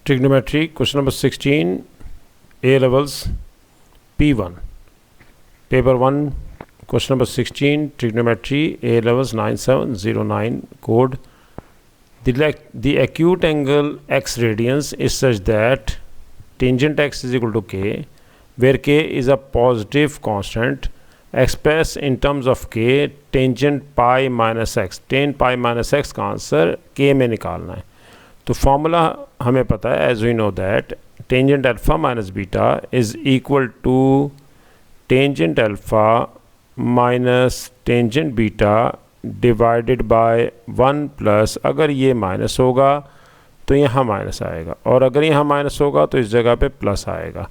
Trigonometry, question number 16, A levels, P1. Paper 1, question number 16, Trigonometry, A levels 9709, code. The acute angle x radians is such that tangent x is equal to k, where k is a positive constant expressed in terms of k, tangent pi minus x. tan pi minus x का answer k में निकालना है. तो formula हमें पता है, as we know that tangent alpha minus beta is equal to tangent alpha minus tangent beta divided by 1 plus, अगर ये माइनस होगा तो यहाँ माइनस आएगा, और अगर यहाँ माइनस होगा तो इस जगह पे प्लस आएगा.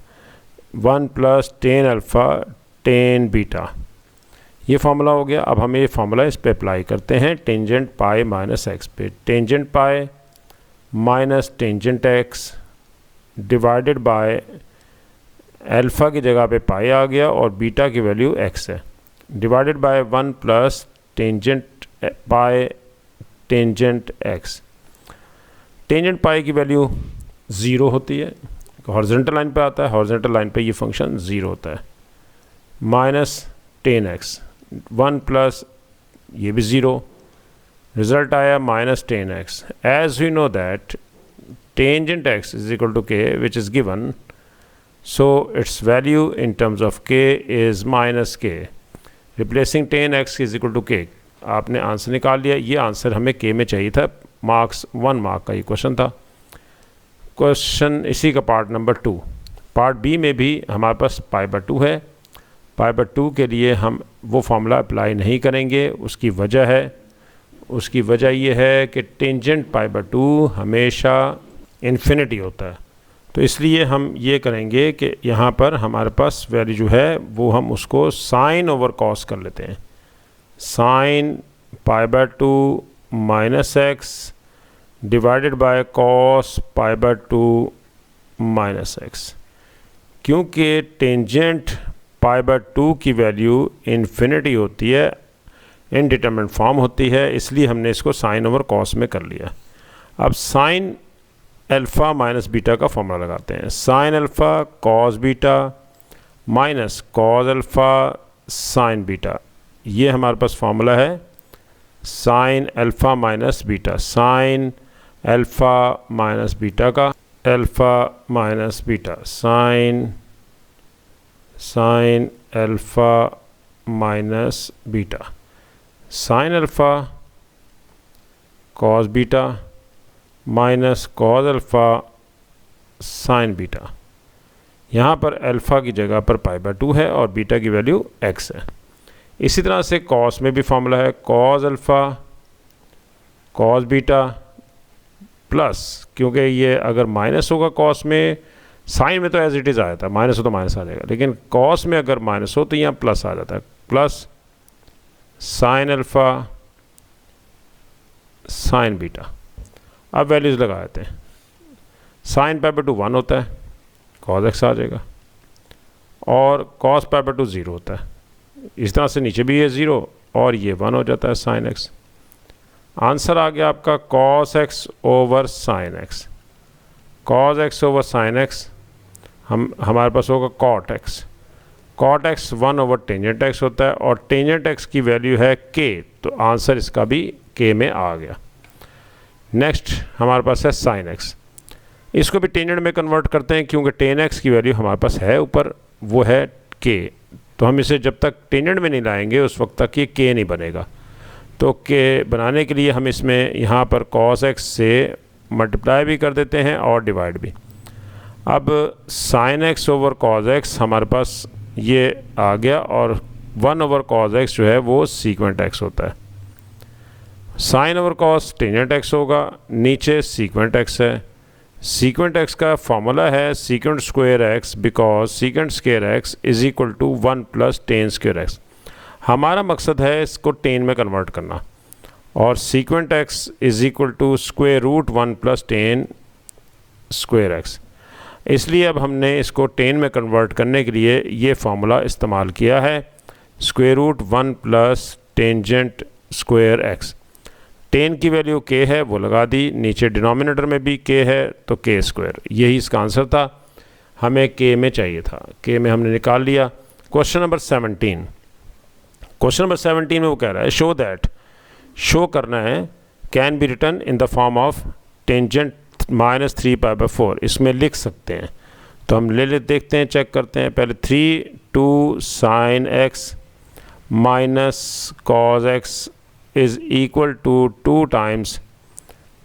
1 plus tan alpha tan beta, ये फार्मूला हो गया. अब हम ये फार्मूला इस पे अप्लाई करते हैं टेंजेंट पाई माइनस एक्स पे. Tangent pi minus tangent x divided bye alpha की जगह पे पाई आ गया और बीटा की वैल्यू एक्स है, divided by 1 plus tangent pi tangent x. Tangent पाई की वैल्यू 0 होती है, हॉरिजॉन्टल लाइन पे आता है, हॉरिजॉन्टल लाइन पे ये फंक्शन 0 होता है. माइनस टेन एक्स, 1 प्लस ये भी 0, रिजल्ट आया minus ten X. As we know that tangent X is equal to K which is given, so it's value in terms of K is minus K. Replacing ten X is equal to K, आपने answer निकाल लिया. ये answer हमें के में चाहिए था, marks 1 mark का ये क्वेश्चन था. क्वेश्चन इसी का पार्ट नंबर 2. पार्ट बी में भी हमारे पास पाई बाय 2 है. पाई बाय 2 के लिए हम वो फार्मूला अप्लाई नहीं करेंगे. उसकी वजह ये है कि टेंजेंट पाई बाय 2 हमेशा इन्फिनिटी होता है, तो इसलिए हम ये करेंगे कि यहाँ पर हमारे पास वैल्यू जो है वो हम उसको साइन ओवर कॉस कर लेते हैं. Sine pi by 2 minus x divided by cos pi by 2 minus x. क्योंकि टेंजेंट पाई बाय 2 की वैल्यू इन्फिनिटी होती है, इनडिटरमिनेट फॉर्म होती है, इसलिए हमने इसको साइन ओवर कॉस में कर लिया. अब साइन अल्फ़ा माइनस बीटा का फॉर्मूला लगाते हैं. Sine alpha cos beta minus cos alpha sine beta, ये हमारे पास फार्मूला है sine alpha minus beta. Sine alpha minus beta का alpha minus beta, sine alpha minus beta, sine alpha cos beta minus cos alpha sine beta. यहाँ पर alpha की जगह पर पाई बाय 2 है और बीटा की वैल्यू एक्स है. इसी तरह से कॉस में भी फार्मूला है cos alpha cos beta plus, क्योंकि ये अगर माइनस होगा कॉस में, साइन में तो एज इट इज़ आया था, माइनस हो तो माइनस आ जाएगा, लेकिन कॉस में अगर माइनस हो तो यहाँ प्लस आ जाता है, plus sine alpha sine beta. अब वैल्यूज़ लगा देते हैं. साइन पाई बाय 2 1 होता है, कॉस एक्स आ जाएगा, और कॉस पाई बाय 2 0 होता है. इस तरह से नीचे भी ये 0 और ये 1 हो जाता है साइन एक्स. आंसर आ गया आपका cos x over sine x. Cos x over sine x हमारे पास होगा cot x. Cot x 1 over tangent x होता है, और टेंजेंट एक्स की वैल्यू है के, तो आंसर इसका भी के में आ गया. नेक्स्ट हमारे पास है साइन एक्स. इसको भी टेंजेंट में कन्वर्ट करते हैं, क्योंकि टेन एक्स की वैल्यू हमारे पास है ऊपर, वो है के, तो हम इसे जब तक टेंजेंट में नहीं लाएंगे उस वक्त तक ये के नहीं बनेगा. तो के बनाने के लिए हम इसमें यहाँ पर कॉस एक्स से मल्टीप्लाई भी कर देते हैं और डिवाइड भी. अब sign x over cos x हमारे पास ये आ गया, और 1 ओवर कॉस एक्स जो है वो सीक्वेंट एक्स होता है. Sine over cos tangent x होगा, नीचे सीक्वेंट एक्स है. सीक्वेंट एक्स का फॉर्मूला है secant square x, because secant square x is equal to 1 plus tan square x. हमारा मकसद है इसको टेन में कन्वर्ट करना, और secant x is equal to square root 1 plus tan square x. इसलिए अब हमने इसको टेन में कन्वर्ट करने के लिए ये फार्मूला इस्तेमाल किया है, square root 1 plus tangent square x. Tan की वैल्यू k है वो लगा दी, नीचे डिनोमिनेटर में भी k है तो k स्क्वायर, यही इसका आंसर था, हमें k में चाहिए था, k में हमने निकाल लिया। क्वेश्चन नंबर 17, क्वेश्चन नंबर 17 में वो कह रहा है शो दैट, शो करना है, can be written in the form of tangent -3π/4, इसमें लिख सकते हैं। तो हम ले देखते हैं, चेक करते हैं पहले। 3 sin x minus cos x is equal to 2 times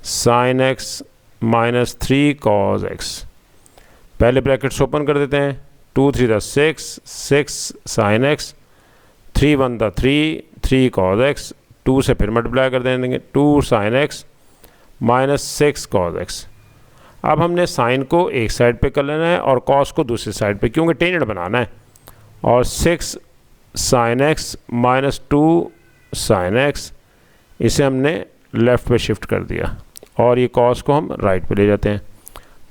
sin x minus 3 cos x। पहले ब्रैकेट्स ओपन कर देते हैं, 2 3 6 sin x, 3 1 3 cos x, 2 से फिर मल्टीप्लाई कर देंगे, 2 sin x minus 6 cos x। अब हमने साइन को एक साइड पे कर लेना है और कॉस को दूसरी साइड पे, क्योंकि टेंजेंट बनाना है। और 6 sin x minus 2 sin x, इसे हमने लेफ़्ट पे शिफ्ट कर दिया और ये कॉस को हम राइट पे ले जाते हैं।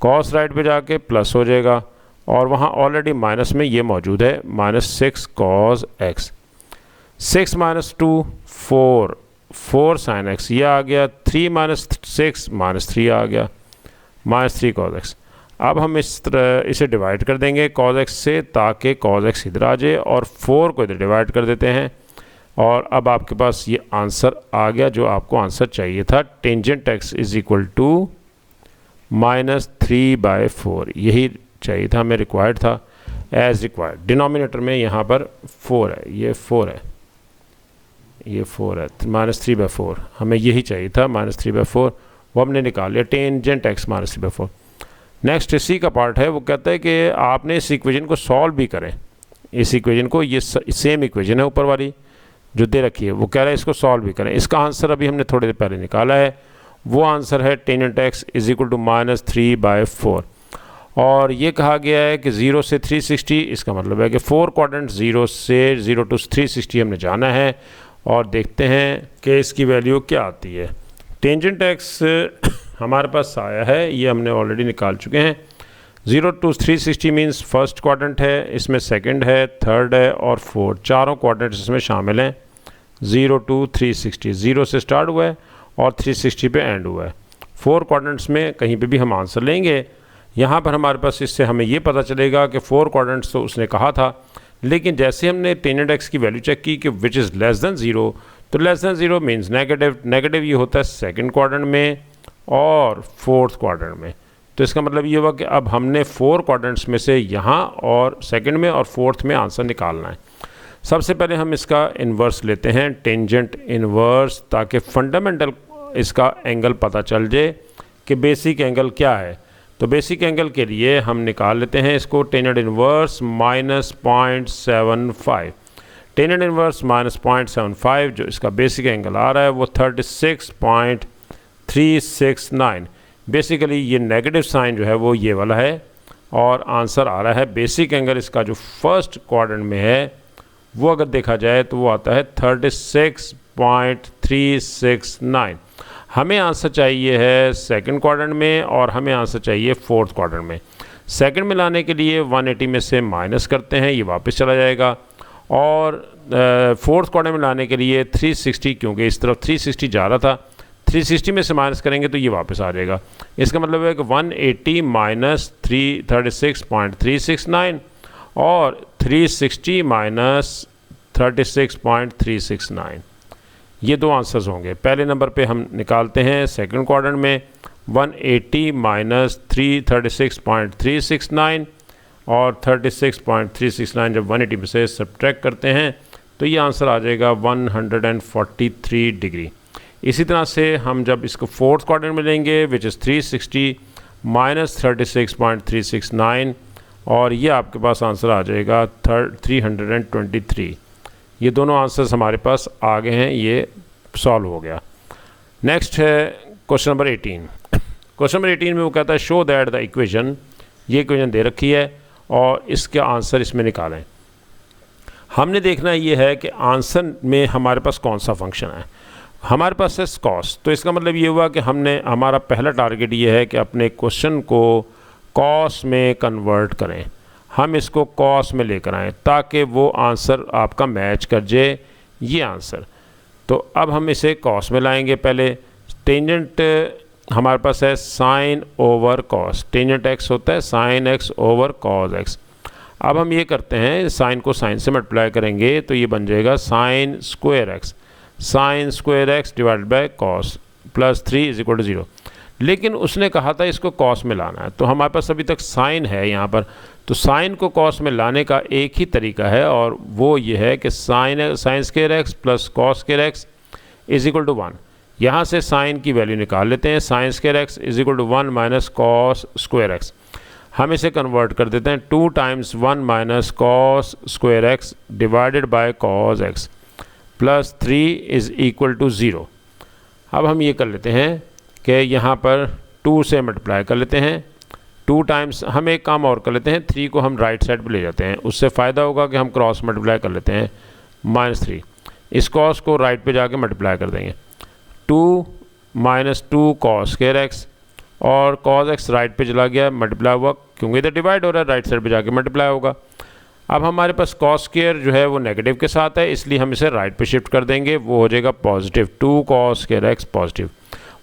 कॉस राइट पे जाके प्लस हो जाएगा और वहाँ ऑलरेडी माइनस में ये मौजूद है, -6 cos x। 6 minus 2 4 sin x, ये आ गया। 3 माइनस 6 -3 आ गया, -3 cos x। अब हम इस तरह इसे डिवाइड कर देंगे cos x से, ताकि cos x इधर आ जाए और 4 को इधर डिवाइड कर देते हैं। और अब आपके पास ये आंसर आ गया जो आपको आंसर चाहिए था। Tangent x is equal to -3/4, यही चाहिए था, हमें रिक्वायर्ड था, एज रिक्वायर्ड। डिनोमिनेटर में यहाँ पर 4 है, ये 4 है, ये 4 है, -3/4, हमें यही चाहिए था, -3/4, वो हमने निकाल लिया। Tangent x -3/4। नेक्स्ट इसी का पार्ट है, वो कहता है कि आपने इस इक्वेशन को सॉल्व भी करें। इस इक्वेशन को, ये सेम इक्वेशन है ऊपर वाली जो दे रखी है, वो कह रहा है इसको सॉल्व भी करें। इसका आंसर अभी हमने थोड़ी देर पहले निकाला है, वो आंसर है tangent x is equal to -3/4। और ये कहा गया है कि 0 से 360, इसका मतलब है कि 4 क्वाड्रेंट 0 to 360 हमने जाना है और देखते हैं कि इसकी वैल्यू क्या आती है। टेंजेंट x हमारे पास आया है, ये हमने ऑलरेडी निकाल चुके हैं। 0 to 360 मीन्स फर्स्ट क्वाड्रेंट है, इसमें सेकंड है, थर्ड है और फोर्थ, चारों क्वाड्रेंट्स इसमें शामिल हैं। 0 to 360, 0 से स्टार्ट हुआ है और 360 पे एंड हुआ है। 4 क्वाड्रेंट्स में कहीं पे भी हम आंसर लेंगे। यहाँ पर हमारे पास इससे हमें ये पता चलेगा कि 4 क्वाड्रेंट्स तो उसने कहा था, लेकिन जैसे हमने टेंजेंट x की वैल्यू चेक की कि विच इज़ लेस दैन 0, तो less than 0 means negative. Negative ये होता है सेकंड क्वाड्रेंट में और फोर्थ क्वाड्रेंट में। तो इसका मतलब ये हुआ कि अब हमने 4 क्वाड्रेंट्स में से यहाँ और सेकंड में और फोर्थ में आंसर निकालना है। सबसे पहले हम इसका इन्वर्स लेते हैं, टेंजेंट इन्वर्स, ताकि फंडामेंटल इसका एंगल पता चल जाए कि बेसिक एंगल क्या है। तो बेसिक एंगल के लिए हम निकाल लेते हैं इसको, टेंजेंट इन्वर्स -0.75। टेंजेंट इन्वर्स -0.75 जो इसका बेसिक एंगल आ रहा है वो 36.369। बेसिकली ये नेगेटिव साइन जो है वो ये वाला है और आंसर आ रहा है बेसिक एंगल इसका जो फर्स्ट क्वाड्रेंट में है वो अगर देखा जाए तो वो आता है 36.369। हमें आंसर चाहिए है सेकंड क्वाड्रेंट में और हमें आंसर चाहिए फोर्थ क्वाड्रेंट में। सेकंड में लाने के लिए 180 में से माइनस करते हैं, ये वापस चला जाएगा। और फोर्थ क्वाड्रेंट में लाने के लिए 360, क्योंकि इस तरफ 360 जा रहा था, 360 में से माइनस करेंगे तो ये वापस आ जाएगा। इसका मतलब है कि 180 माइनस 36.369 और 360 माइनस 36.369, ये दो आंसर्स होंगे। पहले नंबर पे हम निकालते हैं सेकंड क्वाड्रेंट में 180 माइनस 36.369 और 36.369 जब 180 में से सब्ट्रैक्ट करते हैं तो ये आंसर आ जाएगा 143 डिग्री। इसी तरह से हम जब इसको फोर्थ क्वाड्रेंट में लेंगे विच इज़ 360 माइनस 36.369 और ये आपके पास आंसर आ जाएगा 323। ये दोनों आंसर्स हमारे पास आ गए हैं, ये सॉल्व हो गया। नेक्स्ट है क्वेश्चन नंबर 18। क्वेश्चन नंबर 18 में वो कहता है शो दैट द इक्वेशन, ये इक्वेशन दे रखी है और इसके आंसर इसमें निकालें। हमने देखना ये है कि आंसर में हमारे पास कौन सा फंक्शन है। हमारे पास है कॉस, तो इसका मतलब ये हुआ कि हमने, हमारा पहला टारगेट ये है कि अपने क्वेश्चन को कॉस में कन्वर्ट करें। हम इसको कॉस में लेकर आएँ ताकि वो आंसर आपका मैच कर जाए ये आंसर। तो अब हम इसे कॉस में लाएंगे पहले। टेंजेंट हमारे पास है sine over cos, tangent x होता है sine x over cos x. अब हम ये करते हैं, साइन को साइन से मल्टीप्लाई करेंगे तो ये बन जाएगा sine square x divided by cos plus 3 is equal to 0। लेकिन उसने कहा था इसको कॉस में लाना है, तो हमारे पास अभी तक साइन है यहाँ पर, तो साइन को कॉस में लाने का एक ही तरीका है और वो ये है कि sine square x plus cos square x is equal to 1। यहाँ से साइन की वैल्यू निकाल लेते हैं, sine square x is equal to 1 minus cos square x. हम इसे कन्वर्ट कर देते हैं 2 times 1 minus cos square x divided by cos x plus 3 is equal to 0। अब हम ये कर लेते हैं कि यहाँ पर 2 से मल्टीप्लाई कर लेते हैं, 2 टाइम्स, हम एक काम और कर लेते हैं, 3 को हम राइट साइड पे ले जाते हैं, उससे फ़ायदा होगा कि हम क्रॉस मल्टीप्लाई कर लेते हैं -3। इस कॉस को राइट पे जाके मल्टीप्लाई कर देंगे, 2 माइनस 2 कॉस स्क्वायर एक्स, और कॉस एक्स राइट पे चला गया, मल्टीप्लाई हुआ, क्योंकि इधर डिवाइड हो रहा है, राइट साइड पे जाके मल्टीप्लाई होगा। अब हमारे पास कॉस स्क्वायर जो है वो नेगेटिव के साथ है, इसलिए हम इसे राइट पे शिफ्ट कर देंगे, वो हो जाएगा positive 2 cos square x positive.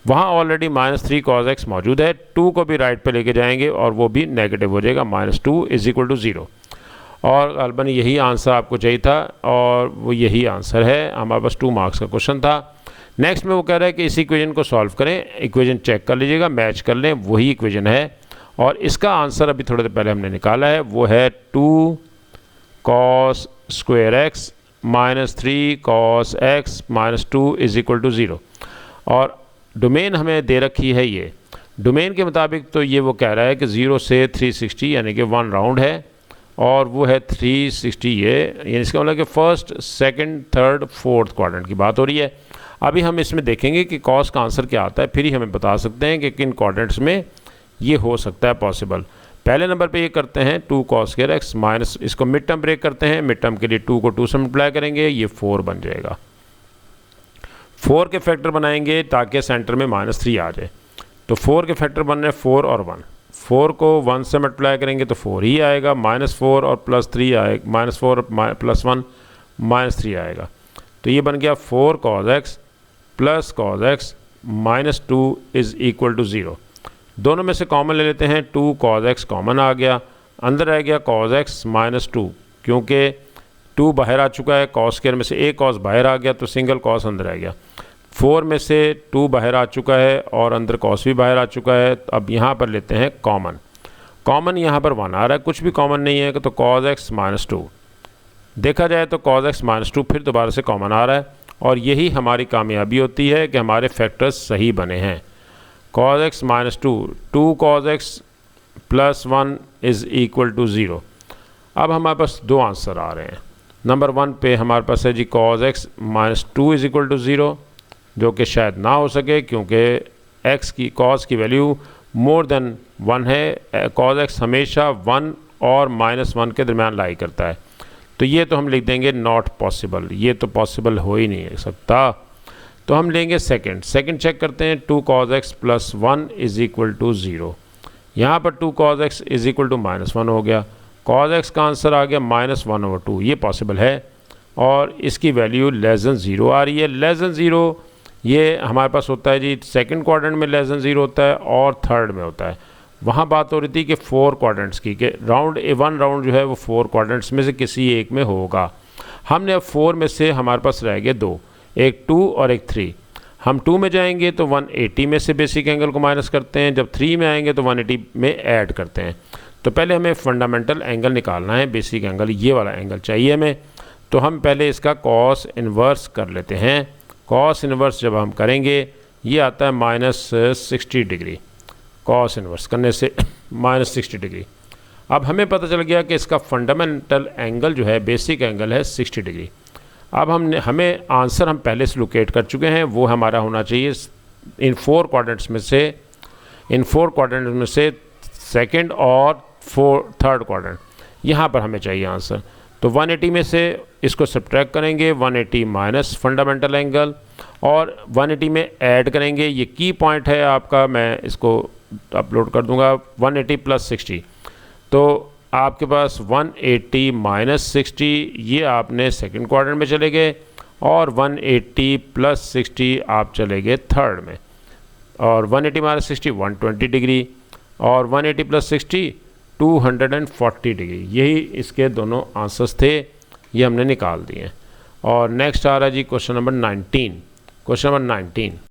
वहाँ ऑलरेडी -3 कॉस एक्स मौजूद है, 2 को भी राइट पे लेके जाएंगे और वो भी नेगेटिव हो जाएगा, -2 इज इक्वल टू 0। और गलबन यही आंसर आपको चाहिए था और वो यही आंसर है। हमारे पास 2 मार्क्स का क्वेश्चन था। नेक्स्ट में वो कह रहा है कि इस इक्वेशन को सॉल्व करें, इक्वेशन चेक कर लीजिएगा, मैच कर लें, वही इक्वेशन है और इसका आंसर अभी थोड़ी देर पहले हमने निकाला है, वो है 2 cos square x -3 cos x -2 is equal to 0। और डोमेन हमें दे रखी है, ये डोमेन के मुताबिक तो ये वो कह रहा है कि 0 से 360 यानी कि 1 राउंड है और वो है 360, ये यानी इसका मतलब कि first, second, third, fourth quadrant की बात हो रही है। अभी हम इसमें देखेंगे कि कॉस का आंसर क्या आता है, फिर ही हमें बता सकते हैं कि किन क्वाड्रेंट्स में ये हो सकता है पॉसिबल। पहले नंबर पे ये करते हैं 2 कॉस स्क्वायर एक्स माइनस, इसको मिड टर्म ब्रेक करते हैं, मिड टर्म के लिए 2 को 2 से मल्टीप्लाई करेंगे, ये 4 बन जाएगा। 4 के फैक्टर बनाएंगे ताकि सेंटर में -3 आ जाए, तो 4 के फैक्टर बन रहे हैं 4 और 1। 4 को 1 से मल्टीप्लाई करेंगे तो 4 ही आएगा, -4 और +3 आएगा, -4 प्लस 1 -3 आएगा, तो ये बन गया 4 cos x plus cos x -2 is equal to 0। दोनों में से कॉमन ले लेते हैं, 2 कॉस एक्स कॉमन आ गया, अंदर रह गया कॉस एक्स -2, क्योंकि 2 बाहर आ चुका है, कॉस स्क्वायर में से एक कॉस बाहर आ गया तो सिंगल कॉस अंदर आ गया। 4 में से 2 बाहर आ चुका है और अंदर कॉस भी बाहर आ चुका है, तो अब यहाँ पर लेते हैं कॉमन। कॉमन यहाँ पर 1 आ रहा है, कुछ भी कॉमन नहीं है तो कॉस एक्स -2 देखा जाए तो कॉस एक्स -2 फिर दोबारा से कॉमन आ रहा है और यही हमारी कामयाबी होती है कि हमारे फैक्टर्स सही बने हैं। Cos x -2, 2 cos x plus 1 is equal to 0। अब हमारे पास 2 आंसर आ रहे हैं। नंबर 1 पे हमारे पास है G cos x -2 is equal to 0, जो कि शायद ना हो सके क्योंकि एक्स की कॉस की वैल्यू मोर देन 1 है। कॉस एक्स हमेशा 1 और -1 के दरमियान लाई करता है, तो ये तो हम लिख देंगे नॉट पॉसिबल, ये तो पॉसिबल हो ही नहीं सकता। तो हम लेंगे सेकंड चेक करते हैं, 2 cos x plus 1 is equal to 0। यहाँ पर 2 cos x is equal to -1 हो गया, कॉस एक्स का आंसर आ गया -1/2, ये पॉसिबल है और इसकी वैल्यू <0 आ रही है। <0 ये हमारे पास होता है जी सेकंड क्वाड्रेंट में <0 होता है और थर्ड में होता है। वहाँ बात हो रही थी कि 4 क्वाड्रेंट्स की, कि वन राउंड जो है वो 4 क्वाड्रेंट्स में से किसी एक में होगा। हमने अब 4 में से हमारे पास रह गए 2, एक 2 और एक 3। हम 2 में जाएंगे तो 180 में से बेसिक एंगल को माइनस करते हैं, जब 3 में आएंगे तो 180 में ऐड करते हैं। तो पहले हमें फंडामेंटल एंगल निकालना है, बेसिक एंगल, ये वाला एंगल चाहिए हमें। तो हम पहले इसका कॉस इन्वर्स कर लेते हैं। कॉस इन्वर्स जब हम करेंगे ये आता है -60 डिग्री, कॉस इन्वर्स करने से -60 डिग्री। अब हमें पता चल गया कि इसका फंडामेंटल एंगल जो है, बेसिक एंगल है 60 डिग्री। अब हमें आंसर हम पहले से लोकेट कर चुके हैं, वो हमारा होना चाहिए इन 4 क्वाड्रेंट्स में से सेकंड और थर्ड क्वाड्रेंट, यहाँ पर हमें चाहिए आंसर। तो 180 में से इसको सब्ट्रैक्ट करेंगे, 180 माइनस फंडामेंटल एंगल, और 180 में ऐड करेंगे, ये की पॉइंट है आपका, मैं इसको अपलोड कर दूंगा, 180 प्लस 60। तो आपके पास 180 माइनस 60, ये आपने सेकंड क्वाड्रेंट में चले गए, और 180 प्लस 60 आप चले गए थर्ड में। और 180 माइनस 60 120 डिग्री, और 180 प्लस 60 240 डिग्री। यही इसके दोनों आंसर्स थे, ये हमने निकाल दिए। और नेक्स्ट आ रहा है जी क्वेश्चन नंबर 19। Question number 19,